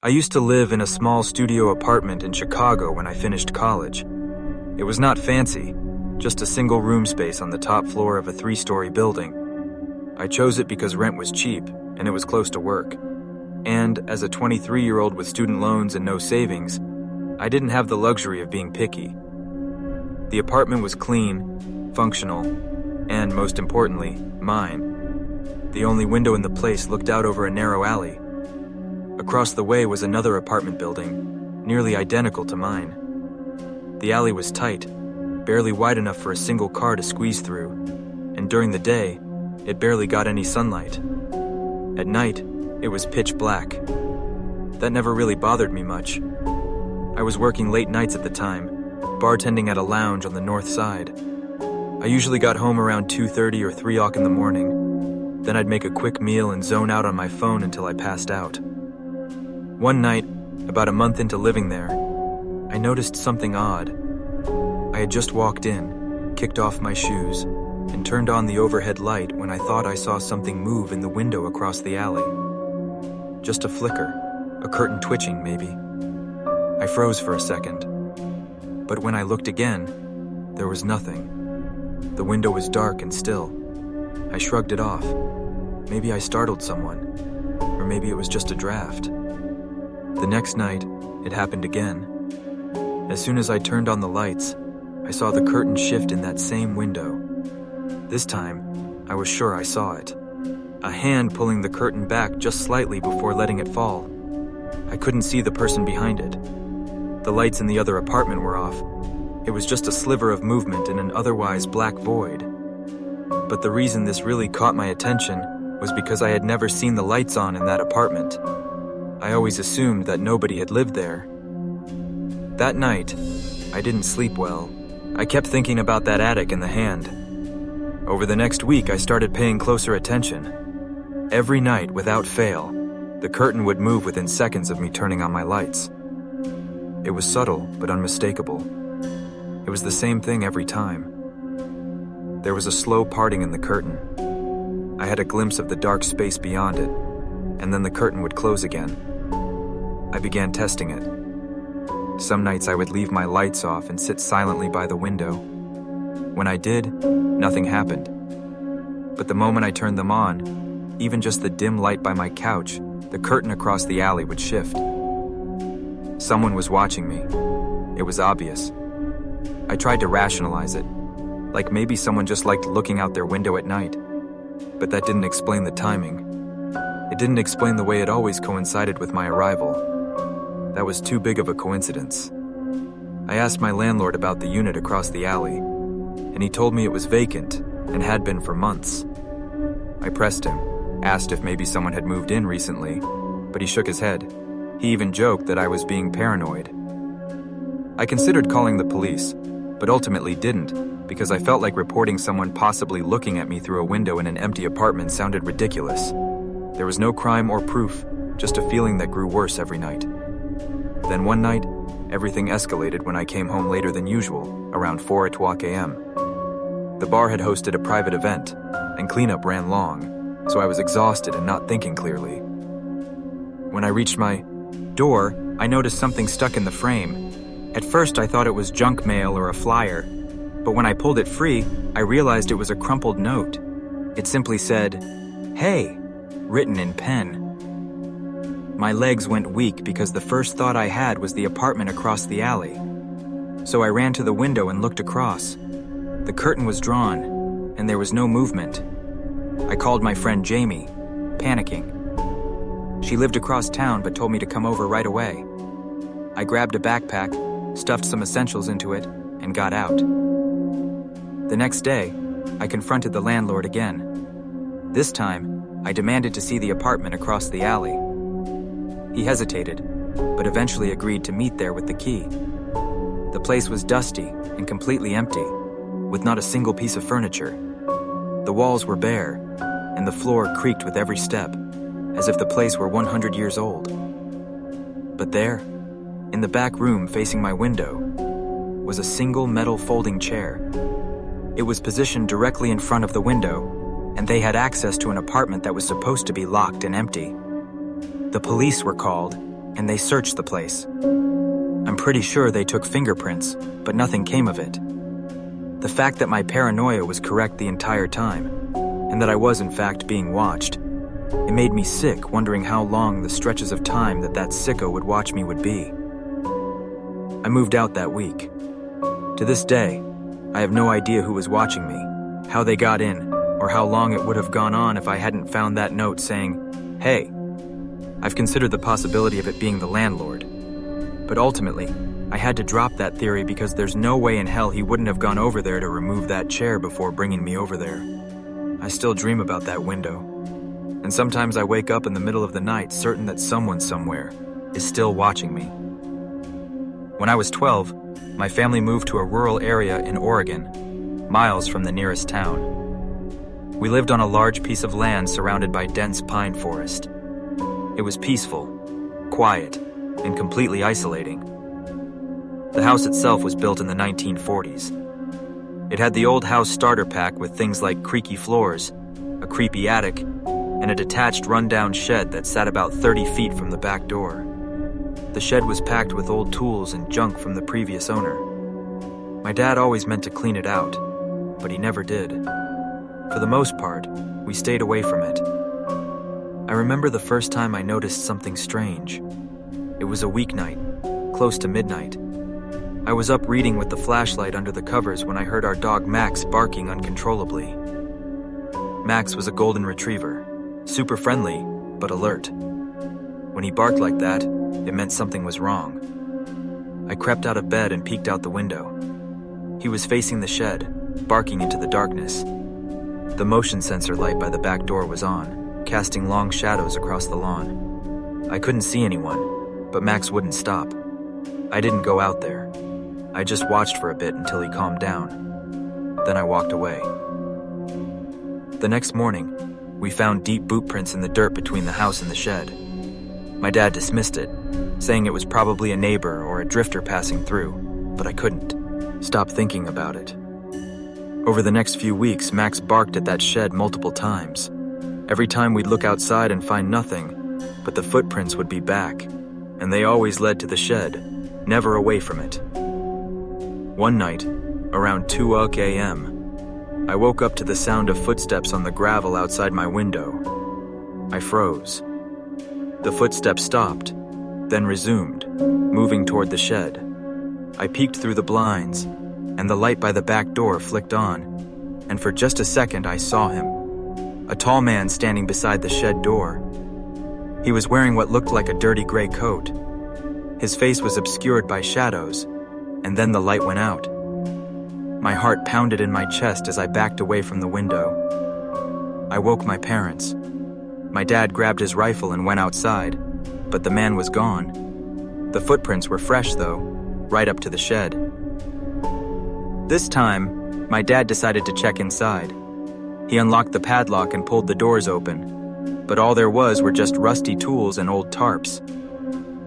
I used to live in a small studio apartment in Chicago when I finished college. It was not fancy, just a single room space on the top floor of a 3-story building. I chose it because rent was cheap and it was close to work. And as a 23-year-old with student loans and no savings, I didn't have the luxury of being picky. The apartment was clean, functional, and most importantly, mine. The only window in the place looked out over a narrow alley. Across the way was another apartment building, nearly identical to mine. The alley was tight, barely wide enough for a single car to squeeze through, and during the day, it barely got any sunlight. At night, it was pitch black. That never really bothered me much. I was working late nights at the time, bartending at a lounge on the north side. I usually got home around 2:30 or 3 o'clock in the morning. Then I'd make a quick meal and zone out on my phone until I passed out. One night, about a month into living there, I noticed something odd. I had just walked in, kicked off my shoes, and turned on the overhead light when I thought I saw something move in the window across the alley. Just a flicker, a curtain twitching maybe. I froze for a second. But when I looked again, there was nothing. The window was dark and still. I shrugged it off. Maybe I startled someone, or maybe it was just a draft. The next night, it happened again. As soon as I turned on the lights, I saw the curtain shift in that same window. This time, I was sure I saw it. A hand pulling the curtain back just slightly before letting it fall. I couldn't see the person behind it. The lights in the other apartment were off. It was just a sliver of movement in an otherwise black void. But the reason this really caught my attention was because I had never seen the lights on in that apartment. I always assumed that nobody had lived there. That night, I didn't sleep well. I kept thinking about that attic and the hand. Over the next week, I started paying closer attention. Every night, without fail, the curtain would move within seconds of me turning on my lights. It was subtle, but unmistakable. It was the same thing every time. There was a slow parting in the curtain. I had a glimpse of the dark space beyond it, and then the curtain would close again. I began testing it. Some nights I would leave my lights off and sit silently by the window. When I did, nothing happened. But the moment I turned them on, even just the dim light by my couch, the curtain across the alley would shift. Someone was watching me. It was obvious. I tried to rationalize it, like maybe someone just liked looking out their window at night. But that didn't explain the timing. It didn't explain the way it always coincided with my arrival. That was too big of a coincidence. I asked my landlord about the unit across the alley, and he told me it was vacant and had been for months. I pressed him, asked if maybe someone had moved in recently, but he shook his head. He even joked that I was being paranoid. I considered calling the police, but ultimately didn't, because I felt like reporting someone possibly looking at me through a window in an empty apartment sounded ridiculous. There was no crime or proof, just a feeling that grew worse every night. Then one night, everything escalated when I came home later than usual, around 4:00 a.m. The bar had hosted a private event, and cleanup ran long, so I was exhausted and not thinking clearly. When I reached my door, I noticed something stuck in the frame. At first, I thought it was junk mail or a flyer, but when I pulled it free, I realized it was a crumpled note. It simply said, "Hey," written in pen. My legs went weak because the first thought I had was the apartment across the alley. So I ran to the window and looked across. The curtain was drawn, and there was no movement. I called my friend Jamie, panicking. She lived across town but told me to come over right away. I grabbed a backpack, stuffed some essentials into it, and got out. The next day, I confronted the landlord again. This time, I demanded to see the apartment across the alley. He hesitated, but eventually agreed to meet there with the key. The place was dusty and completely empty, with not a single piece of furniture. The walls were bare, and the floor creaked with every step, as if the place were 100 years old. But there, in the back room facing my window, was a single metal folding chair. It was positioned directly in front of the window, and they had access to an apartment that was supposed to be locked and empty. The police were called, and they searched the place. I'm pretty sure they took fingerprints, but nothing came of it. The fact that my paranoia was correct the entire time, and that I was in fact being watched, it made me sick, wondering how long the stretches of time that sicko would watch me would be. I moved out that week. To this day, I have no idea who was watching me, how they got in, or how long it would have gone on if I hadn't found that note saying, "Hey." I've considered the possibility of it being the landlord. But ultimately, I had to drop that theory because there's no way in hell he wouldn't have gone over there to remove that chair before bringing me over there. I still dream about that window. And sometimes I wake up in the middle of the night certain that someone somewhere is still watching me. When I was 12, my family moved to a rural area in Oregon, miles from the nearest town. We lived on a large piece of land surrounded by dense pine forest. It was peaceful, quiet, and completely isolating. The house itself was built in the 1940s. It had the old house starter pack with things like creaky floors, a creepy attic, and a detached rundown shed that sat about 30 feet from the back door. The shed was packed with old tools and junk from the previous owner. My dad always meant to clean it out, but he never did. For the most part, we stayed away from it. I remember the first time I noticed something strange. It was a weeknight, close to midnight. I was up reading with the flashlight under the covers when I heard our dog Max barking uncontrollably. Max was a golden retriever, super friendly, but alert. When he barked like that, it meant something was wrong. I crept out of bed and peeked out the window. He was facing the shed, barking into the darkness. The motion sensor light by the back door was on, casting long shadows across the lawn. I couldn't see anyone, but Max wouldn't stop. I didn't go out there. I just watched for a bit until he calmed down. Then I walked away. The next morning, we found deep boot prints in the dirt between the house and the shed. My dad dismissed it, saying it was probably a neighbor or a drifter passing through, but I couldn't stop thinking about it. Over the next few weeks, Max barked at that shed multiple times. Every time we'd look outside and find nothing, but the footprints would be back, and they always led to the shed, never away from it. One night, around 2 a.m., I woke up to the sound of footsteps on the gravel outside my window. I froze. The footsteps stopped, then resumed, moving toward the shed. I peeked through the blinds, and the light by the back door flicked on, and for just a second I saw him. A tall man standing beside the shed door. He was wearing what looked like a dirty gray coat. His face was obscured by shadows, and then the light went out. My heart pounded in my chest as I backed away from the window. I woke my parents. My dad grabbed his rifle and went outside, but the man was gone. The footprints were fresh, though, right up to the shed. This time, my dad decided to check inside. He unlocked the padlock and pulled the doors open, but all there were just rusty tools and old tarps.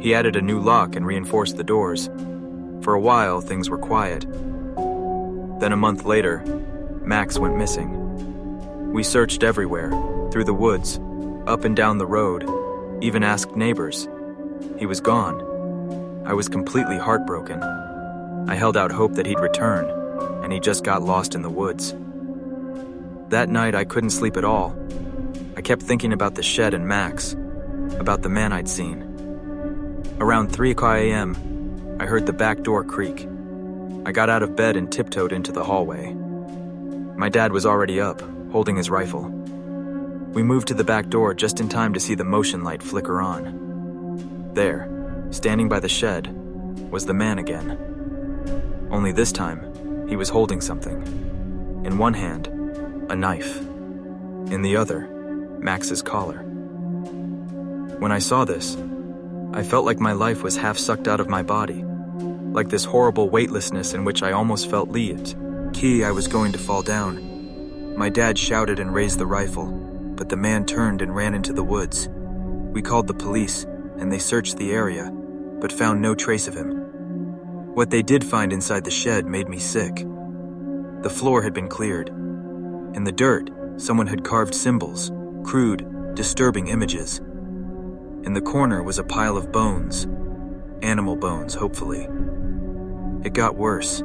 He added a new lock and reinforced the doors. For a while, things were quiet. Then a month later, Max went missing. We searched everywhere, through the woods, up and down the road, even asked neighbors. He was gone. I was completely heartbroken. I held out hope that he'd return, and he just got lost in the woods. That night, I couldn't sleep at all. I kept thinking about the shed and Max, about the man I'd seen. Around 3 a.m., I heard the back door creak. I got out of bed and tiptoed into the hallway. My dad was already up, holding his rifle. We moved to the back door just in time to see the motion light flicker on. There, standing by the shed, was the man again. Only this time, he was holding something. In one hand, a knife. In the other, Max's collar. When I saw this, I felt like my life was half sucked out of my body, like this horrible weightlessness in which I almost felt leaped. I was going to fall down. My dad shouted and raised the rifle, but the man turned and ran into the woods. We called the police, and they searched the area, but found no trace of him. What they did find inside the shed made me sick. The floor had been cleared. In the dirt, someone had carved symbols, crude, disturbing images. In the corner was a pile of bones. Animal bones, hopefully. It got worse.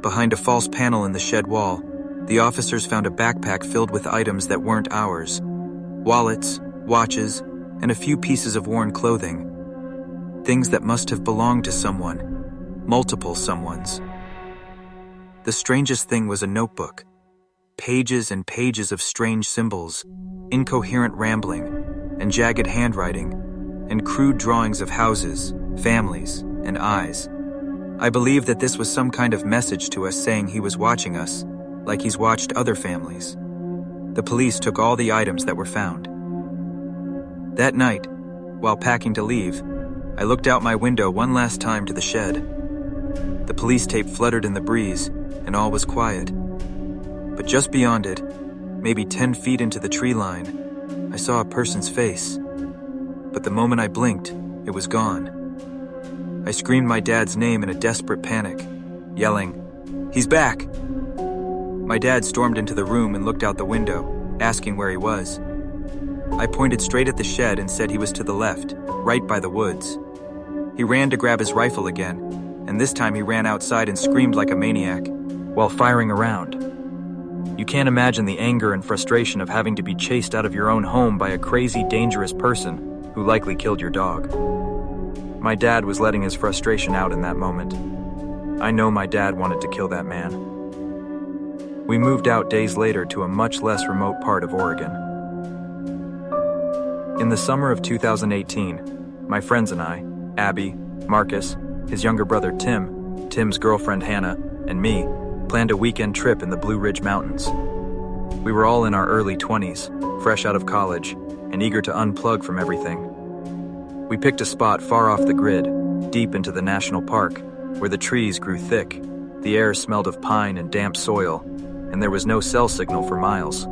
Behind a false panel in the shed wall, the officers found a backpack filled with items that weren't ours. Wallets, watches, and a few pieces of worn clothing. Things that must have belonged to someone. Multiple someones. The strangest thing was a notebook. Pages and pages of strange symbols, incoherent rambling, and jagged handwriting, and crude drawings of houses, families, and eyes. I believe that this was some kind of message to us saying he was watching us, like he's watched other families. The police took all the items that were found. That night, while packing to leave, I looked out my window one last time to the shed. The police tape fluttered in the breeze, and all was quiet. But just beyond it, maybe 10 feet into the tree line, I saw a person's face. But the moment I blinked, it was gone. I screamed my dad's name in a desperate panic, yelling, "He's back!" My dad stormed into the room and looked out the window, asking where he was. I pointed straight at the shed and said he was to the left, right by the woods. He ran to grab his rifle again, and this time he ran outside and screamed like a maniac, while firing around. You can't imagine the anger and frustration of having to be chased out of your own home by a crazy, dangerous person who likely killed your dog. My dad was letting his frustration out in that moment. I know my dad wanted to kill that man. We moved out days later to a much less remote part of Oregon. In the summer of 2018, my friends and I, Abby, Marcus, his younger brother Tim, Tim's girlfriend Hannah, and me, planned a weekend trip in the Blue Ridge Mountains. We were all in our early 20s, fresh out of college, and eager to unplug from everything. We picked a spot far off the grid, deep into the national park, where the trees grew thick, the air smelled of pine and damp soil, and there was no cell signal for miles.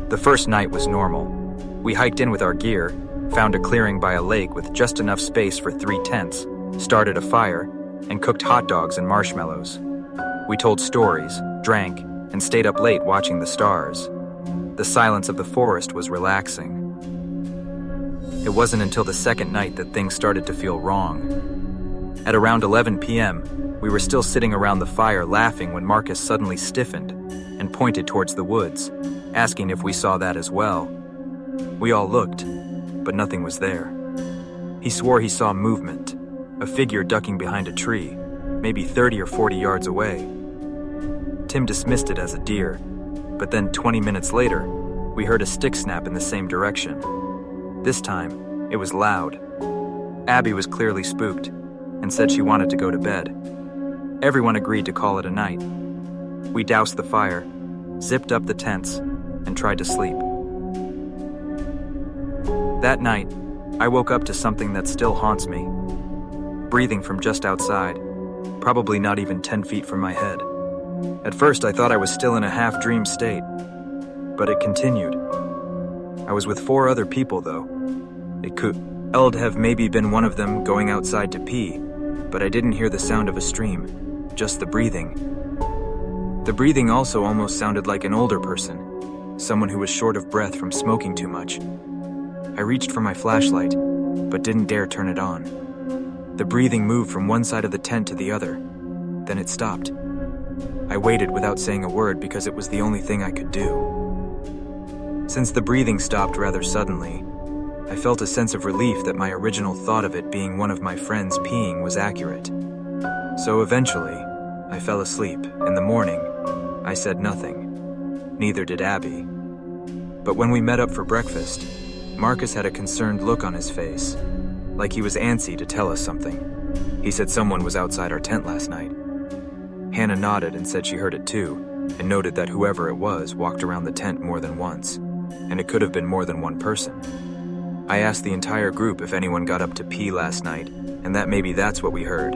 The first night was normal. We hiked in with our gear, found a clearing by a lake with just enough space for 3 tents, started a fire, and cooked hot dogs and marshmallows. We told stories, drank, and stayed up late watching the stars. The silence of the forest was relaxing. It wasn't until the second night that things started to feel wrong. At around 11 p.m., we were still sitting around the fire laughing when Marcus suddenly stiffened and pointed towards the woods, asking if we saw that as well. We all looked, but nothing was there. He swore he saw movement, a figure ducking behind a tree, maybe 30 or 40 yards away. Tim dismissed it as a deer, but then 20 minutes later, we heard a stick snap in the same direction. This time, it was loud. Abby was clearly spooked and said she wanted to go to bed. Everyone agreed to call it a night. We doused the fire, zipped up the tents, and tried to sleep. That night, I woke up to something that still haunts me. Breathing from just outside, probably not even 10 feet from my head. At first, I thought I was still in a half-dream state, but it continued. I was with 4 other people, though. It could have maybe been one of them going outside to pee, but I didn't hear the sound of a stream, just the breathing. The breathing also almost sounded like an older person, someone who was short of breath from smoking too much. I reached for my flashlight, but didn't dare turn it on. The breathing moved from one side of the tent to the other, then it stopped. I waited without saying a word because it was the only thing I could do. Since the breathing stopped rather suddenly, I felt a sense of relief that my original thought of it being one of my friends peeing was accurate. So eventually, I fell asleep. In the morning, I said nothing. Neither did Abby. But when we met up for breakfast, Marcus had a concerned look on his face, like he was antsy to tell us something. He said someone was outside our tent last night. Hannah nodded and said she heard it too, and noted that whoever it was walked around the tent more than once, and it could have been more than one person. I asked the entire group if anyone got up to pee last night, and that maybe that's what we heard.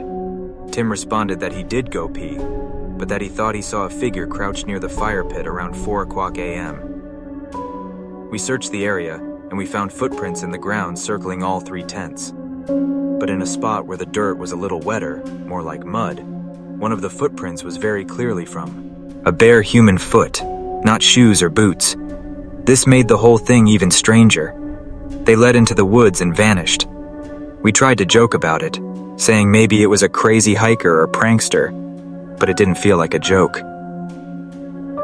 Tim responded that he did go pee, but that he thought he saw a figure crouched near the fire pit around 4 o'clock a.m. We searched the area, and we found footprints in the ground circling all 3 tents. But in a spot where the dirt was a little wetter, more like mud, one of the footprints was very clearly from a bare human foot, not shoes or boots. This made the whole thing even stranger. They led into the woods and vanished. We tried to joke about it, saying maybe it was a crazy hiker or prankster, but it didn't feel like a joke.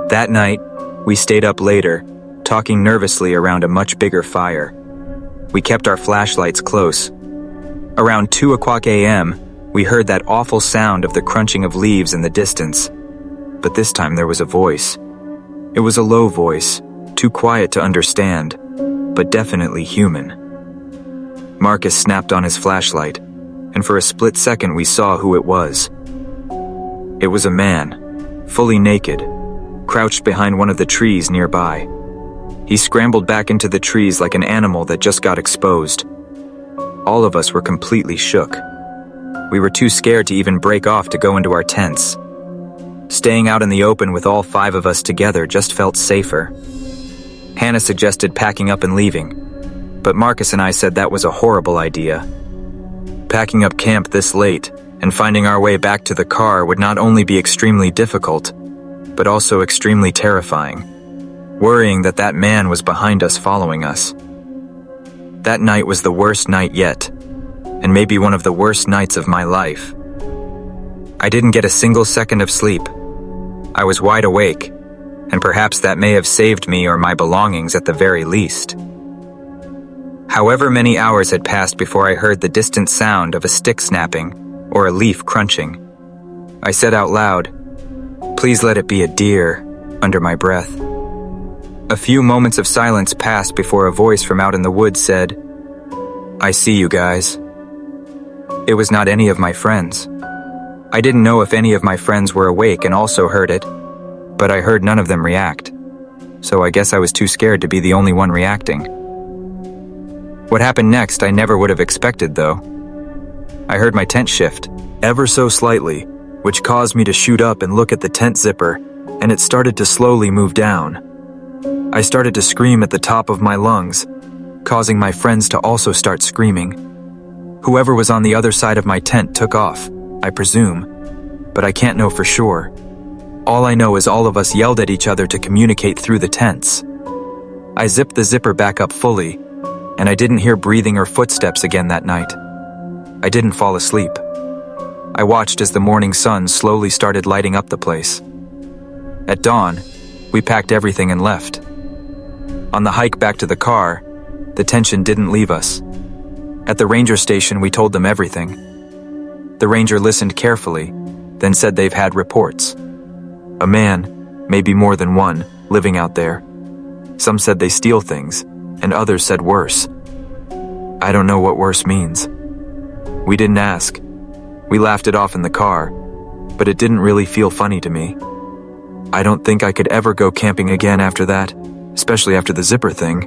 That night, we stayed up later, talking nervously around a much bigger fire. We kept our flashlights close. Around 2:00 a.m., we heard that awful sound of the crunching of leaves in the distance. But this time there was a voice. It was a low voice, too quiet to understand, but definitely human. Marcus snapped on his flashlight, and for a split second we saw who it was. It was a man, fully naked, crouched behind one of the trees nearby. He scrambled back into the trees like an animal that just got exposed. All of us were completely shook. We were too scared to even break off to go into our tents. Staying out in the open with all 5 of us together just felt safer. Hannah suggested packing up and leaving, but Marcus and I said that was a horrible idea. Packing up camp this late and finding our way back to the car would not only be extremely difficult, but also extremely terrifying, worrying that that man was behind us following us. That night was the worst night yet, and maybe one of the worst nights of my life. I didn't get a single second of sleep. I was wide awake, and perhaps that may have saved me or my belongings at the very least. However many hours had passed before I heard the distant sound of a stick snapping or a leaf crunching. I said out loud, "Please let it be a deer," under my breath. A few moments of silence passed before a voice from out in the woods said, "I see you guys." It was not any of my friends. I didn't know if any of my friends were awake and also heard it, but I heard none of them react, so I guess I was too scared to be the only one reacting. What happened next I never would have expected, though. I heard my tent shift, ever so slightly, which caused me to shoot up and look at the tent zipper, and it started to slowly move down. I started to scream at the top of my lungs, causing my friends to also start screaming. Whoever was on the other side of my tent took off, I presume, but I can't know for sure. All I know is all of us yelled at each other to communicate through the tents. I zipped the zipper back up fully, and I didn't hear breathing or footsteps again that night. I didn't fall asleep. I watched as the morning sun slowly started lighting up the place. At dawn, we packed everything and left. On the hike back to the car, the tension didn't leave us. At the ranger station, we told them everything. The ranger listened carefully, then said they've had reports. A man, maybe more than one, living out there. Some said they steal things, and others said worse. I don't know what worse means. We didn't ask. We laughed it off in the car, but it didn't really feel funny to me. I don't think I could ever go camping again after that, especially after the zipper thing.